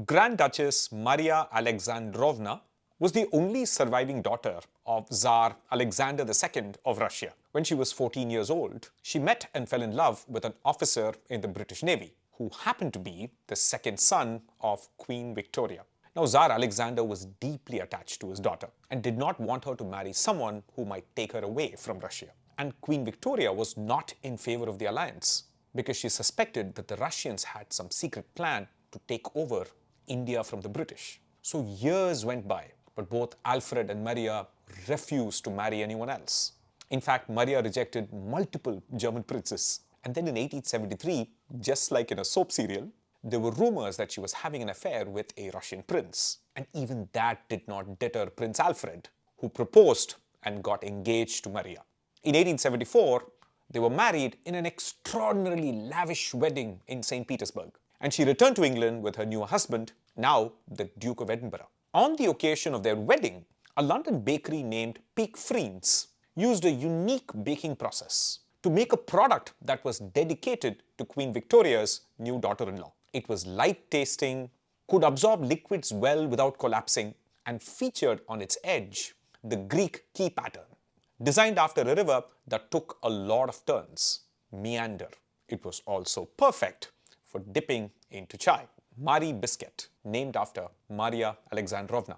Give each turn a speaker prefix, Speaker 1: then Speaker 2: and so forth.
Speaker 1: Grand Duchess Maria Alexandrovna was the only surviving daughter of Tsar Alexander II of Russia. When she was 14 years old, she met and fell in love with an officer in the British Navy, who happened to be the second son of Queen Victoria. Now, Tsar Alexander was deeply attached to his daughter and did not want her to marry someone who might take her away from Russia. And Queen Victoria was not in favor of the alliance because she suspected that the Russians had some secret plan to take over India from the British. So years went by, but both Alfred and Maria refused to marry anyone else. In fact, Maria rejected multiple German princes. And then in 1873, just like in a soap serial, there were rumors that she was having an affair with a Russian prince. And even that did not deter Prince Alfred, who proposed and got engaged to Maria. In 1874, they were married in an extraordinarily lavish wedding in St. Petersburg. And she returned to England with her new husband, now the Duke of Edinburgh. On the occasion of their wedding, a London bakery named Peak Friends used a unique baking process to make a product that was dedicated to Queen Victoria's new daughter-in-law. It was light-tasting, could absorb liquids well without collapsing, and featured on its edge the Greek key pattern. Designed after a river that took a lot of turns, meander. It was also perfect for dipping into chai. Biscuit, named after Maria Alexandrovna.